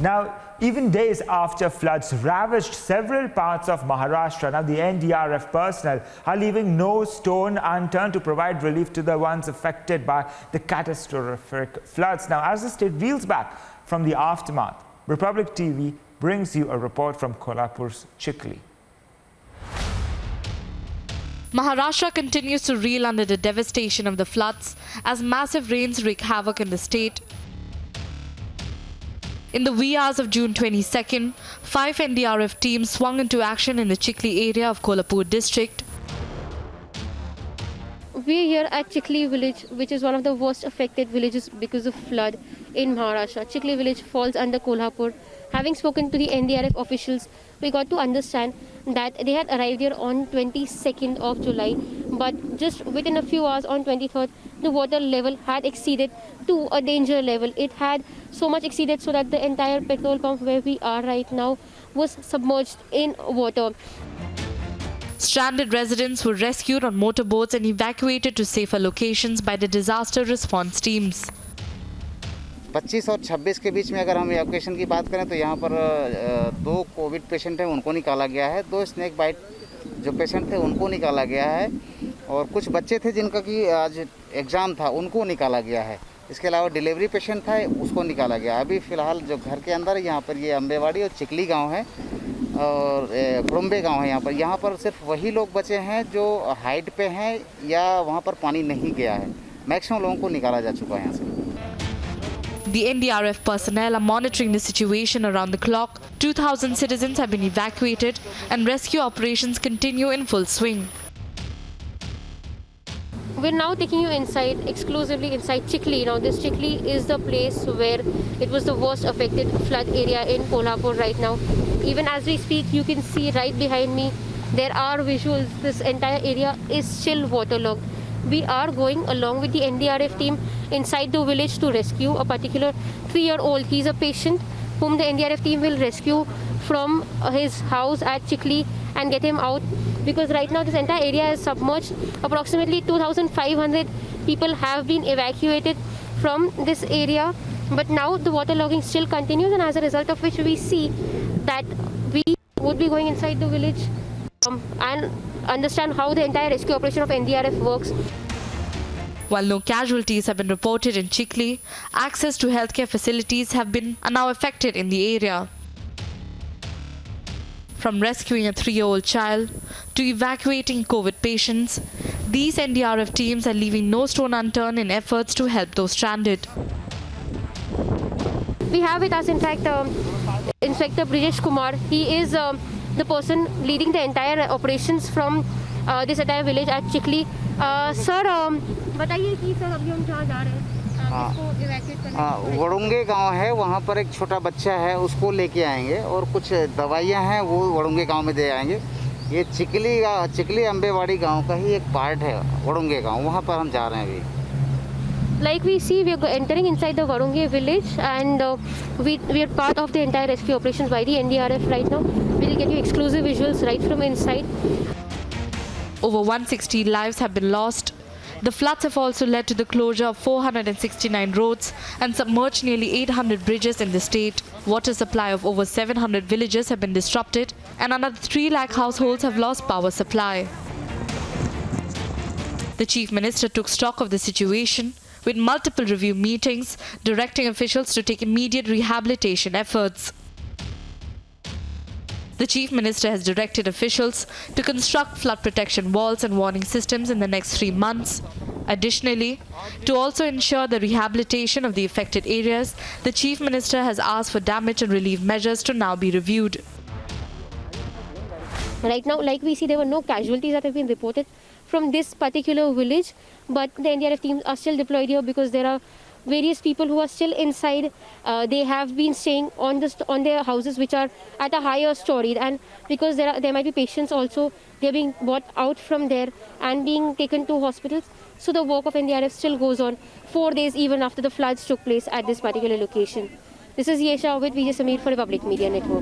Now, even days after floods ravaged several parts of Maharashtra, now the NDRF personnel are leaving no stone unturned to provide relief to the ones affected by the catastrophic floods. Now, as the state reels back from the aftermath, Republic TV brings you a report from Kolhapur's Chikhli. Maharashtra continues to reel under the devastation of the floods as massive rains wreak havoc in the state. In the wee hours of June 22nd, 5 NDRF teams swung into action in the Chikhli area of Kolhapur district. We are here at Chikhli village, which is one of the worst affected villages because of flood in Maharashtra. Chikhli village falls under Kolhapur. Having spoken to the NDRF officials, we got to understand that they had arrived here on 22nd of July, but just within a few hours on 23rd, the water level had exceeded to a danger level. It had so much exceeded so that the entire petrol pump where we are right now was submerged in water. Stranded residents were rescued on motorboats and evacuated to safer locations by the disaster response teams. 25 और 26 के बीच में अगर हम evacuation की बात करें तो यहाँ पर 2 कोविड पेशेंट हैं, उनको निकाला गया है। 2 स्नेक बाइट जो पेशेंट थे उनको निकाला गया है और कुछ बच्चे थे जिनका कि आज एग्ज़ाम था उनको निकाला गया है। इसके अलावा डिलीवरी पेशेंट था उसको निकाला गया। अभी फ़िलहाल जो घर के अंदर यहाँ पर ये अम्बेवाड़ी और चिखली गाँव है और कुरुम्बे गाँव है। यहाँ पर सिर्फ वही लोग बचे हैं जो हाइट पे हैं या वहाँ पर पानी नहीं गया है। मैक्सिमम लोगों को निकाला जा चुका है यहाँ से। The NDRF personnel are monitoring the situation around the clock. 2,000 citizens have been evacuated and rescue operations continue in full swing. We're now taking you inside, exclusively inside Chikhli. Now this Chikhli is the place where it was the worst affected flood area in Kolhapur right now. Even as we speak, you can see right behind me, there are visuals. This entire area is still waterlogged. We are going along with the NDRF team inside the village to rescue a particular 3-year-old. He's a patient whom the NDRF team will rescue from his house at Chikhli and get him out, because right now this entire area is submerged. Approximately 2,500 people have been evacuated from this area, but now the waterlogging still continues, and as a result of which we see that we would be going inside the village and understand how the entire rescue operation of NDRF works. While no casualties have been reported in Chikhli, access to healthcare facilities are now affected in the area. From rescuing a 3-year-old child to evacuating COVID patients, these NDRF teams are leaving no stone unturned in efforts to help those stranded. We have with us, in fact, Inspector Brijesh Kumar. He is the person leading the entire operations from this entire village at Chikhli. Sir बताइए कि sir अभी हम जहाँ जा रहे हैं इसको evacuate करने वड़ुंगे गांव है, वहाँ पर एक छोटा बच्चा है, उसको लेके आएंगे और कुछ दवाइयाँ हैं वो वड़ुंगे गांव में दे आएंगे। ये चिखली अम्बेवाड़ी गांव का ही एक पार्ट है वड़ुंगे गांव, वहाँ पर हम जा रहे हैं अभी। Like we see, we are entering inside the Varunge village, and we are part of the entire rescue operations by the NDRF right now. We will get you exclusive visuals right from inside. Over 160 lives have been lost. The floods have also led to the closure of 469 roads and submerged nearly 800 bridges in the state. Water supply of over 700 villages have been disrupted, and another 3 lakh households have lost power supply. The Chief Minister took stock of the situation with multiple review meetings, directing officials to take immediate rehabilitation efforts. The Chief Minister has directed officials to construct flood protection walls and warning systems in the next 3 months. Additionally, to also ensure the rehabilitation of the affected areas, the Chief Minister has asked for damage and relief measures to now be reviewed. Right now, like we see, there were no casualties that have been reported from this particular village, but the NDRF teams are still deployed here because there are various people who are still inside. They have been staying on their houses which are at a higher story, and because there might be patients also, they're being brought out from there and being taken to hospitals. So the work of NDRF still goes on 4 days even after the floods took place at this particular location. This is Yesha with Vijay Samir for Republic Media Network.